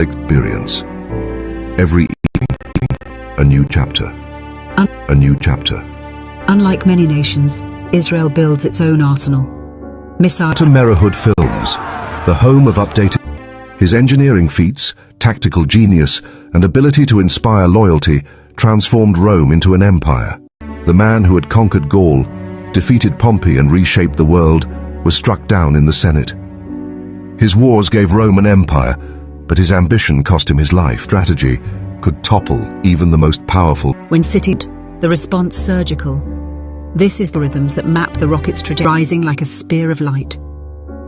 experience. Every evening, a new chapter. A new chapter. Unlike many nations, Israel builds its own arsenal. Missile To MERUHOOD Films, the home of updated. His engineering feats, tactical genius, and ability to inspire loyalty transformed Rome into an empire. The man who had conquered Gaul, defeated Pompey and reshaped the world, was struck down in the Senate. His wars gave Rome an empire, but his ambition cost him his life. Strategy could topple even the most powerful. when cited, the response surgical. This is the rhythms that map the rocket's trajectory, rising like a spear of light,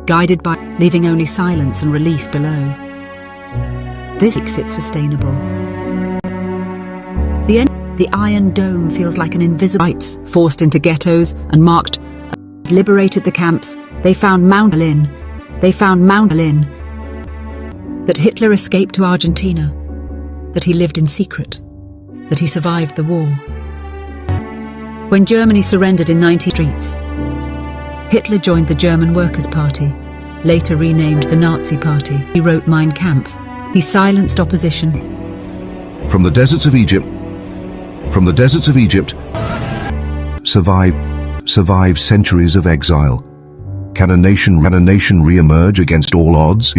guided by, leaving only silence and relief below. This makes it sustainable. The Iron Dome feels like an invisible rights forced into ghettos and marked, liberated the camps. They found Mount Berlin. That Hitler escaped to Argentina. That he lived in secret. That he survived the war. When Germany surrendered in 19 streets, Hitler joined the German Workers' Party, later renamed the Nazi Party. He wrote Mein Kampf. He silenced opposition. From the deserts of Egypt, survive centuries of exile. Can a nation re-emerge against all odds?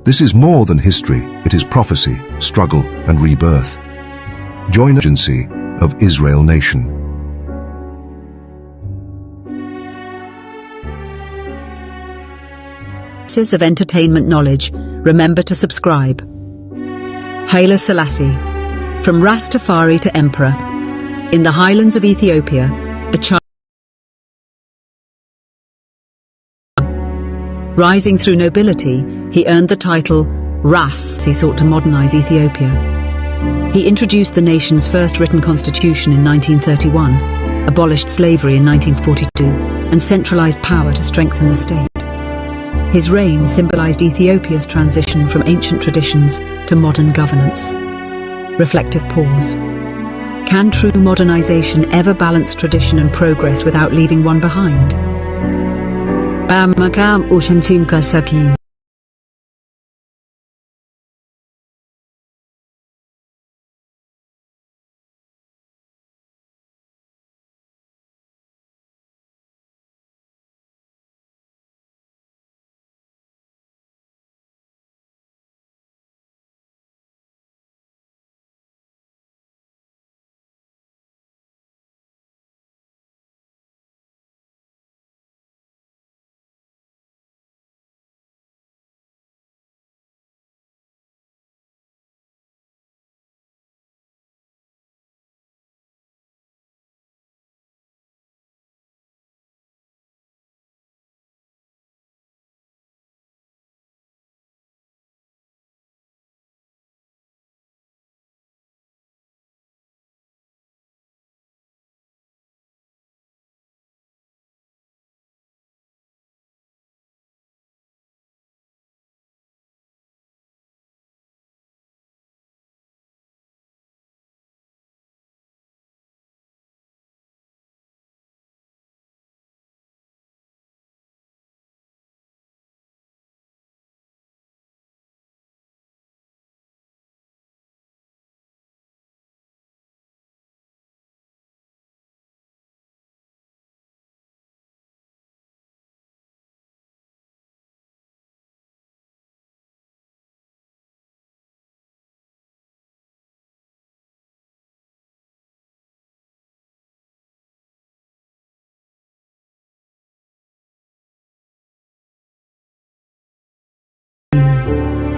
This is more than history. It is prophecy, struggle, and rebirth. Join the agency of Israel Nation. Of entertainment knowledge, remember to subscribe. Haile Selassie. From Rastafari to Emperor. In the highlands of Ethiopia, a child rising through nobility, he earned the title Ras. He sought to modernize Ethiopia. He introduced the nation's first written constitution in 1931, abolished slavery in 1942, and centralized power to strengthen the state. His reign symbolized Ethiopia's transition from ancient traditions to modern governance. Reflective pause. Can true modernization ever balance tradition and progress without leaving one behind?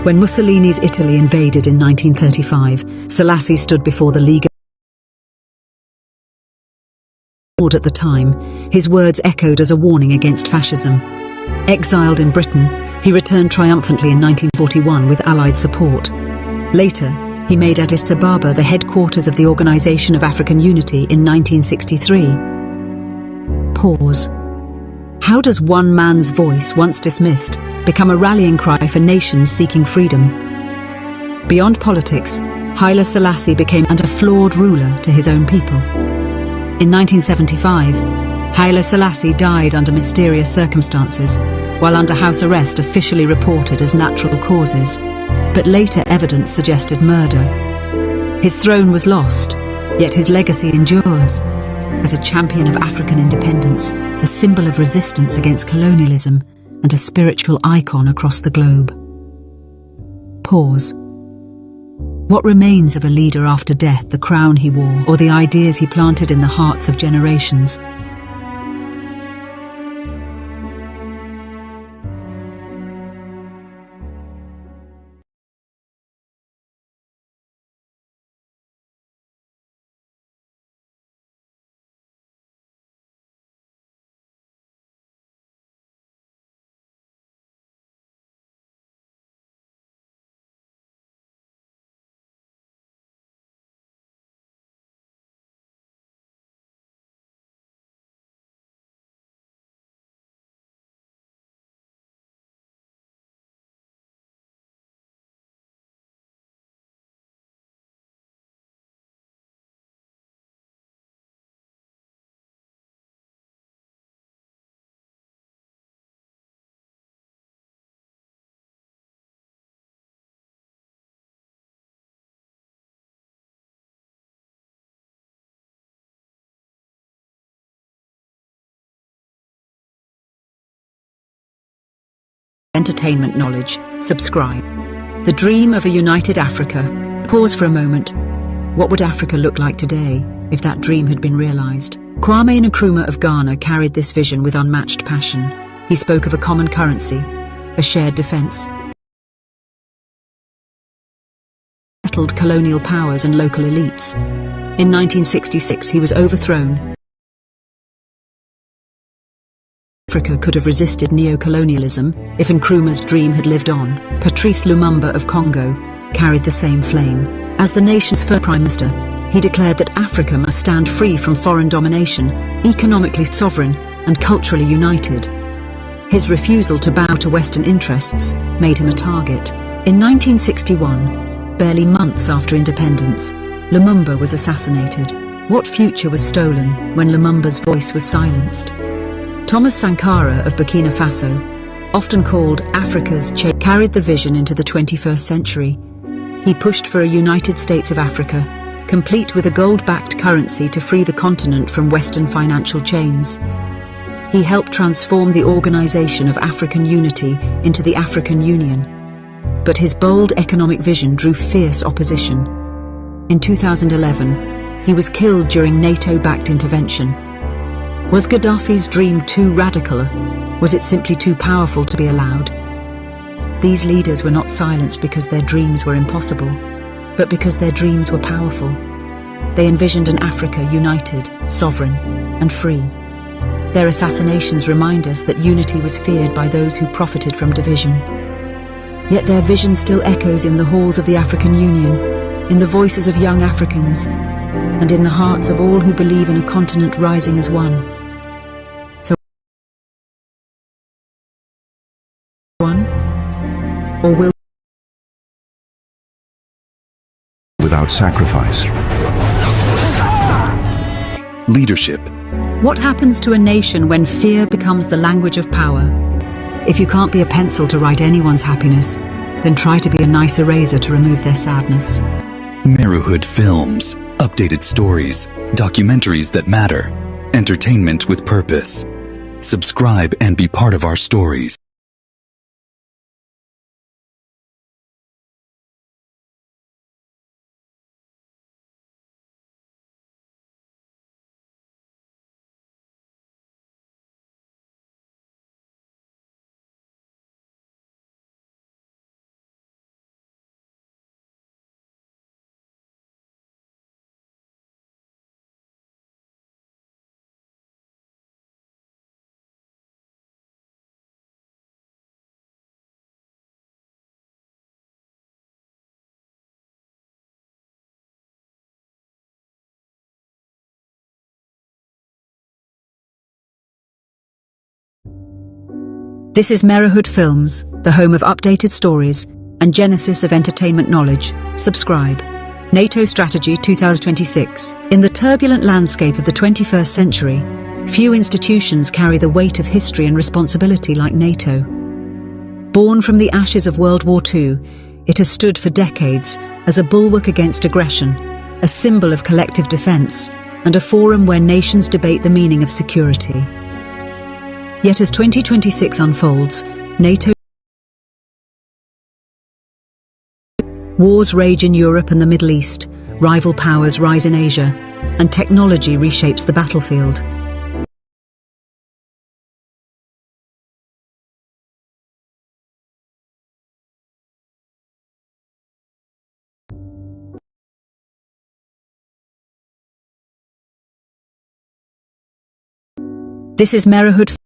When Mussolini's Italy invaded in 1935, Selassie stood before the League of at the time. His words echoed as a warning against fascism. Exiled in Britain, he returned triumphantly in 1941 with Allied support. Later, he made Addis Ababa the headquarters of the Organization of African Unity in 1963. Pause. How does one man's voice, once dismissed, become a rallying cry for nations seeking freedom? Beyond politics, Haile Selassie became a flawed ruler to his own people. In 1975, Haile Selassie died under mysterious circumstances, while under house arrest officially reported as natural causes, but later evidence suggested murder. His throne was lost, yet his legacy endures. As a champion of African independence, a symbol of resistance against colonialism, and a spiritual icon across the globe. Pause. What remains of a leader after death, the crown he wore, or the ideas he planted in the hearts of generations? Entertainment knowledge. Subscribe. The dream of a united Africa. Pause for a moment. What would Africa look like today if that dream had been realized? Kwame Nkrumah of Ghana carried this vision with unmatched passion. He spoke of a common currency, a shared defense, settled colonial powers and local elites. In 1966, he was overthrown. Africa could have resisted neo-colonialism if Nkrumah's dream had lived on. Patrice Lumumba of Congo carried the same flame. As the nation's first prime minister, he declared that Africa must stand free from foreign domination, economically sovereign and culturally united. His refusal to bow to Western interests made him a target. In 1961, barely months after independence, Lumumba was assassinated. What future was stolen when Lumumba's voice was silenced? Thomas Sankara of Burkina Faso, often called Africa's Che, carried the vision into the 21st century. He pushed for a United States of Africa, complete with a gold-backed currency to free the continent from Western financial chains. He helped transform the Organization of African Unity into the African Union. But his bold economic vision drew fierce opposition. In 2011, he was killed during NATO-backed intervention. Was Gaddafi's dream too radical? Was it simply too powerful to be allowed? These leaders were not silenced because their dreams were impossible, but because their dreams were powerful. They envisioned an Africa united, sovereign, and free. Their assassinations remind us that unity was feared by those who profited from division. Yet their vision still echoes in the halls of the African Union, in the voices of young Africans, and in the hearts of all who believe in a continent rising as one. Or will without sacrifice. Leadership. What happens to a nation when fear becomes the language of power? If you can't be a pencil to write anyone's happiness, then try to be a nice eraser to remove their sadness. MERUHOOD Films. Updated stories, documentaries that matter, entertainment with purpose. Subscribe and be part of our stories. This is MERUHOOD Films, the home of updated stories and genesis of entertainment knowledge. Subscribe. NATO Strategy 2026. In the turbulent landscape of the 21st century, Few institutions carry the weight of history and responsibility like NATO. Born from the ashes of World War II, it has stood for decades as a bulwark against aggression, a symbol of collective defense, and a forum where nations debate the meaning of security. Yet as 2026 unfolds, NATO wars rage in Europe and the Middle East, rival powers rise in Asia, and technology reshapes the battlefield. This is MERUHOOD